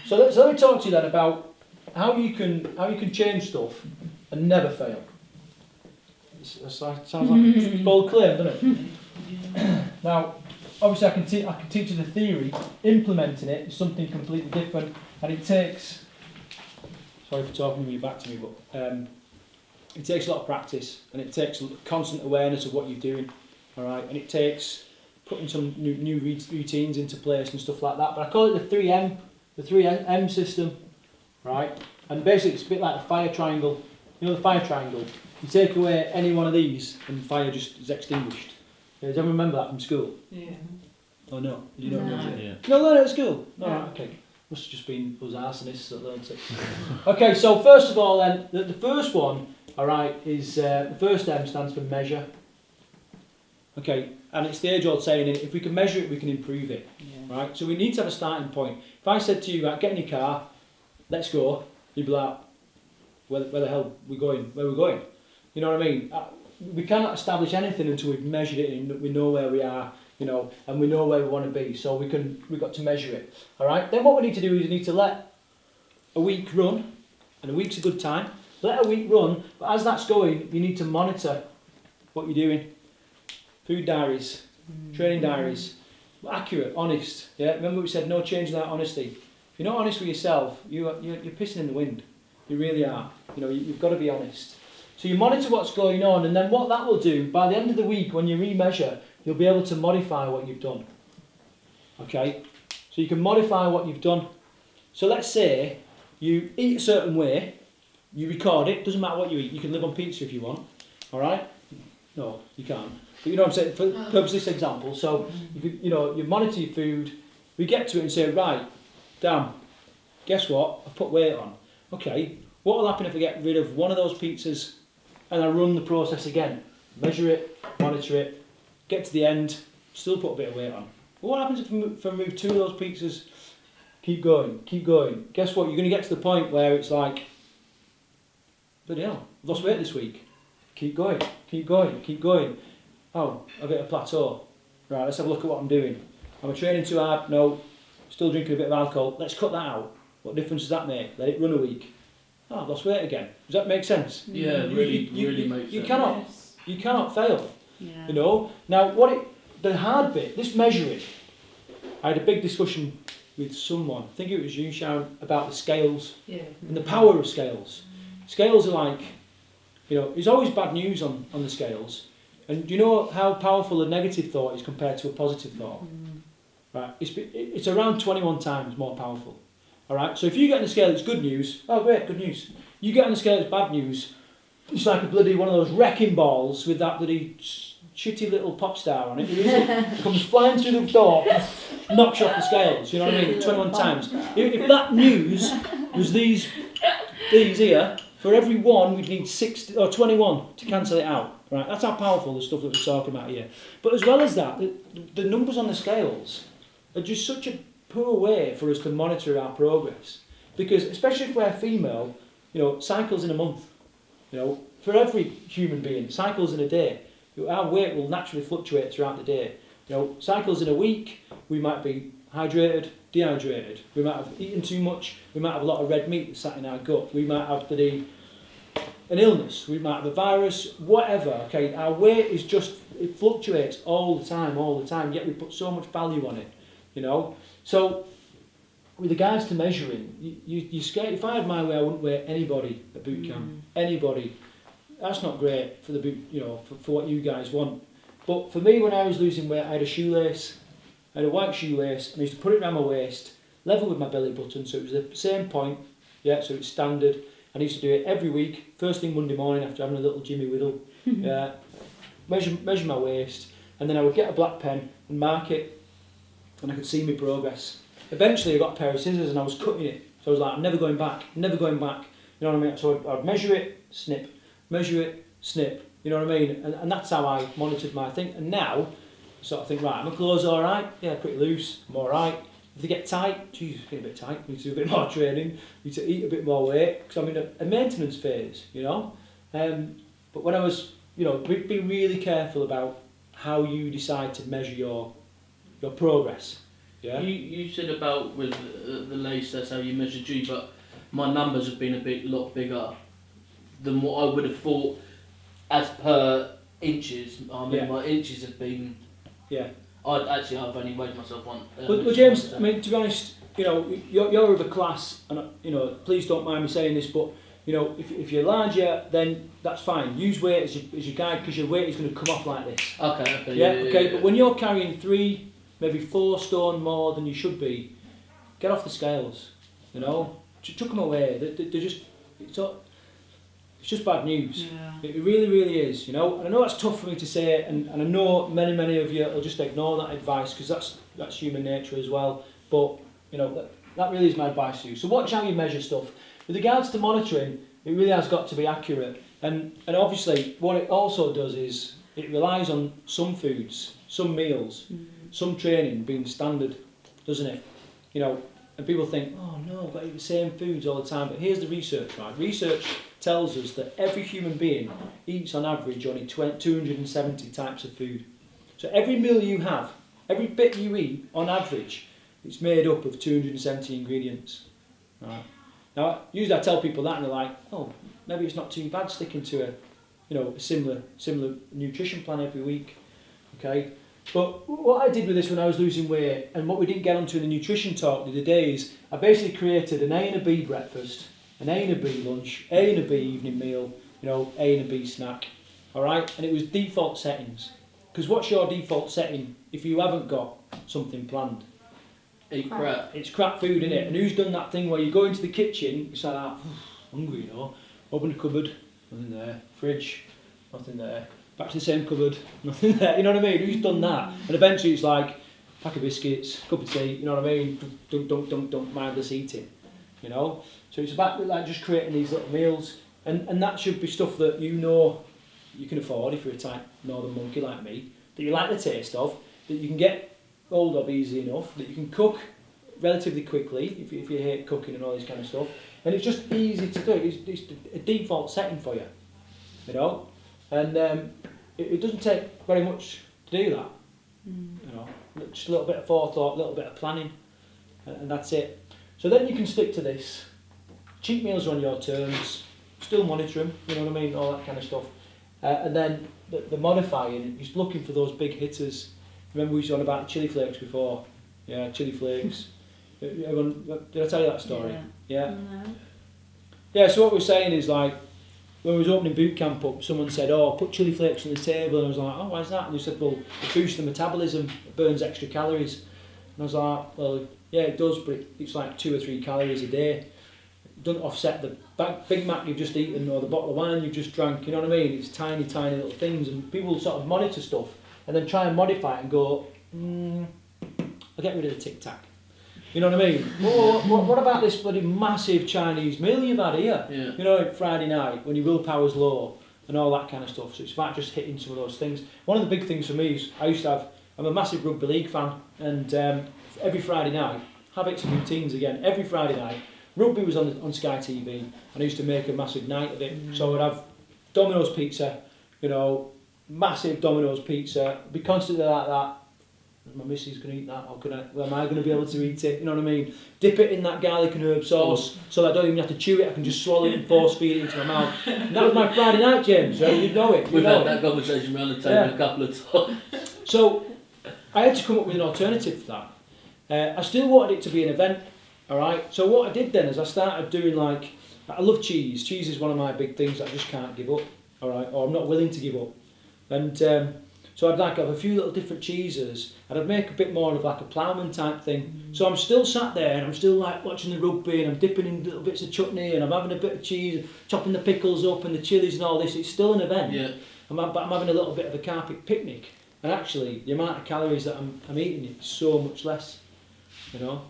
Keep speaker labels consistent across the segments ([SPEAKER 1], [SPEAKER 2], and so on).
[SPEAKER 1] So let me talk to you then about how you can change stuff and never fail. It sounds like a bold claim, doesn't it? Now, obviously, I can teach you the theory. Implementing it is something completely different, and it takes. Sorry for talking you back to me, but it takes a lot of practice, and it takes constant awareness of what you're doing. All right, and it takes putting some new routines into place and stuff like that. But I call it the 3M system, right? And basically, it's a bit like a fire triangle. You know the fire triangle. You take away any one of these, and the fire just is extinguished. Yeah, does everyone remember that from school?
[SPEAKER 2] Yeah.
[SPEAKER 1] Oh no, you don't know it.
[SPEAKER 3] Yeah.
[SPEAKER 1] You don't learn it at school? No, right, okay. Must have just been us arsonists that learnt it. Okay, so first of all then, the first one, alright, is the first M stands for measure. Okay, and it's the age-old saying, if we can measure it, we can improve it.
[SPEAKER 2] Yeah.
[SPEAKER 1] Right, so we need to have a starting point. If I said to you, right, get in your car, let's go, you'd be like, where the hell are we going? Where are we going? You know what I mean? We cannot establish anything until we've measured it and we know where we are, you know, and we know where we want to be. So we've got to measure it. All right. Then what we need to do is we need to let a week run, and a week's a good time. Let a week run, but as that's going, you need to monitor what you're doing. Food diaries, training diaries, accurate, honest. Yeah. Remember we said no change without honesty. If you're not honest with yourself, you're pissing in the wind. You really are. You know, you've got to be honest. So you monitor what's going on, and then what that will do, by the end of the week, when you remeasure, you'll be able to modify what you've done. Okay? So you can modify what you've done. So let's say you eat a certain way, you record it, doesn't matter what you eat, you can live on pizza if you want. Alright? No, you can't. But you know what I'm saying, for the purpose of this example, so you monitor your food, we get to it and say, right, damn, guess what? I've put weight on. Okay, what will happen if I get rid of one of those pizzas and I run the process again? Measure it, monitor it, get to the end, still put a bit of weight on. But what happens if I move two of those pizzas? Keep going, keep going. Guess what? You're going to get to the point where it's like, bloody hell, I've lost weight this week. Keep going, keep going, keep going. Oh, I've hit a plateau. Right, let's have a look at what I'm doing. Am I training too hard? No. Still drinking a bit of alcohol. Let's cut that out. What difference does that make? Let it run a week. Oh, I've lost weight again. Does that make sense?
[SPEAKER 3] Yeah, really makes sense.
[SPEAKER 1] You cannot fail.
[SPEAKER 2] Yeah.
[SPEAKER 1] You know. Now, the hard bit, this measuring. I had a big discussion with someone. I think it was you, Sharon, about the scales and the power of scales. Scales are like, you know, there's always bad news on the scales. And do you know how powerful a negative thought is compared to a positive thought? Right. It's around 21 times more powerful. All right, so if you get on the scale it's good news, oh great, good news. You get on the scale it's bad news, it's like a bloody one of those wrecking balls with that bloody shitty little pop star on it. It comes flying through the door, knocks you off the scales, you know what I mean, 21 times. If that news was these here, for every one we'd need 60 or 21 to cancel it out. Right, that's how powerful the stuff that we're talking about here. But as well as that, the numbers on the scales are just such a poor way for us to monitor our progress, because especially if we're female, you know, cycles in a month, you know, for every human being, cycles in a day. Our weight will naturally fluctuate throughout the day. You know, cycles in a week, we might be hydrated, dehydrated, we might have eaten too much, we might have a lot of red meat sat in our gut, we might have an illness, we might have a virus, whatever. Okay, our weight is just, it fluctuates all the time, yet we put so much value on it, you know. So, with regards to measuring, you're scared. If I had my way, I wouldn't weigh anybody at boot camp. Anybody. That's not great for the boot, you know, for what you guys want. But for me, when I was losing weight, I had a shoelace. I had a white shoelace, and I used to put it around my waist, level with my belly button, so it was the same point. Yeah, so it's standard. And I used to do it every week, first thing Monday morning after having a little Jimmy Whittle. Measure my waist, and then I would get a black pen and mark it, and I could see my progress. Eventually I got a pair of scissors and I was cutting it. So I was like, I'm never going back. You know what I mean? So I'd measure it, snip. Measure it, snip. You know what I mean? And that's how I monitored my thing. And now, I sort of think, right, are my clothes all right? Yeah, pretty loose. I'm all right. If they get tight, geez, it's getting a bit tight. I need to do a bit more training. I need to eat a bit more weight. Because I'm in a maintenance phase, you know? But when I was, you know, be really careful about how you decide to measure your progress. Yeah.
[SPEAKER 3] You said about with the lace, that's how you measure G, but my numbers have been a lot bigger than what I would have thought as per inches. I mean, my inches have been.
[SPEAKER 1] Yeah.
[SPEAKER 3] I've only weighed myself one.
[SPEAKER 1] Well, James, I mean, to be honest, you know, you're of a class, and you know, please don't mind me saying this, but you know, if you're larger, then that's fine. Use weight as your guide, because your weight is going to come off like this.
[SPEAKER 3] Okay.
[SPEAKER 1] Yeah. But when you're carrying 3, maybe 4 stone more than you should be, get off the scales. You know, chuck them away. They're just it's just bad news. Yeah. It really, really is. You know, and I know that's tough for me to say, and I know many of you will just ignore that advice, because that's human nature as well. But you know, that really is my advice to you. So watch how you measure stuff. With regards to monitoring, it really has got to be accurate. And obviously, what it also does is it relies on some foods, some meals, some training being standard, doesn't it? You know, and people think, oh no, I've got to eat the same foods all the time. But here's the research, right? Research tells us that every human being eats on average only 270 types of food. So every meal you have, every bit you eat, on average, it's made up of 270 ingredients. Right? Now, usually I tell people that and they're like, oh, maybe it's not too bad sticking to a similar nutrition plan every week. Okay? But what I did with this when I was losing weight, and what we didn't get onto in the nutrition talk the other day, is I basically created an A and a B breakfast, an A and a B lunch, A and a B evening meal, you know, A and a B snack. Alright? And it was default settings. Because what's your default setting if you haven't got something planned?
[SPEAKER 3] Eat crap.
[SPEAKER 1] It's crap food, isn't it? And who's done that thing where you go into the kitchen, it's like that, hungry, you know, open the cupboard, nothing there, fridge, nothing there, back to the same cupboard, nothing there, you know what I mean? Who's done that? And eventually it's like, pack of biscuits, cup of tea, you know what I mean? Don't mindless eating, you know? So it's about like just creating these little meals, and that should be stuff that you know you can afford if you're a type northern monkey like me, that you like the taste of, that you can get hold of easy enough, that you can cook relatively quickly if you hate cooking and all this kind of stuff, and it's just easy to do. It's a default setting for you, you know, and it doesn't take very much to do that, you know, just a little bit of forethought, a little bit of planning, and that's it. So then you can stick to this. Cheat meals are on your terms, still monitor them, you know what I mean, all that kind of stuff, and then the modifying, just looking for those big hitters. Remember we was on about chili flakes before? Yeah, chili flakes. Everyone, did I tell you that story? Yeah. No. Yeah, so what we're saying is, like, when we was opening Bootcamp up, someone said, oh, put chili flakes on the table, and I was like, oh, why is that? And they said, well, it boosts the metabolism, it burns extra calories. And I was like, well, yeah, it does, but it's like 2 or 3 calories a day. It doesn't offset the Big Mac you've just eaten or the bottle of wine you've just drank, you know what I mean? It's tiny little things, and people sort of monitor stuff and then try and modify it and go, I'll get rid of the Tic Tac. You know what I mean? What about this bloody massive Chinese meal you've had here? Yeah. You know, Friday night when your willpower's low and all that kind of stuff. So it's about just hitting some of those things. One of the big things for me is I'm a massive rugby league fan, and every Friday night, habits and routines again, every Friday night, rugby was on Sky TV, and I used to make a massive night of it. So I'd have Domino's pizza, you know, massive Domino's pizza, be constantly like that. My missus going to eat that, or am I going to be able to eat it? You know what I mean? Dip it in that garlic and herb sauce so that I don't even have to chew it, I can just swallow it and force feed it into my mouth. And that was my Friday night, James, so you'd know it.
[SPEAKER 3] We've had that conversation around the table a couple of times.
[SPEAKER 1] So I had to come up with an alternative for that. I still wanted it to be an event, alright? So what I did then is I started doing, like, I love cheese. Cheese is one of my big things that I just can't give up, alright? Or I'm not willing to give up. And so I'd like have a few little different cheeses, and I'd make a bit more of like a ploughman type thing. So I'm still sat there and I'm still like watching the rugby, and I'm dipping in little bits of chutney, and I'm having a bit of cheese, chopping the pickles up and the chilies and all this. It's still an event. Yeah. But I'm having a little bit of a carpet picnic, and actually the amount of calories that I'm eating is so much less, you know.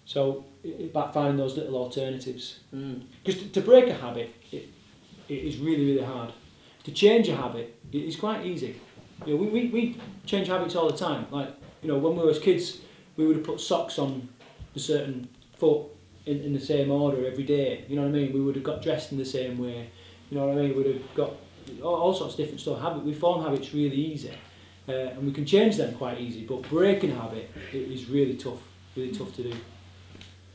[SPEAKER 1] So it's about finding those little alternatives. Because to break a habit, it is really, really hard. To change a habit, it's quite easy. You know, we change habits all the time. Like, you know, when we were kids, we would have put socks on a certain foot in the same order every day. You know what I mean? We would have got dressed in the same way. You know what I mean? We would have got all sorts of different stuff. We form habits really easy. and we can change them quite easy. But breaking a habit is really tough to do.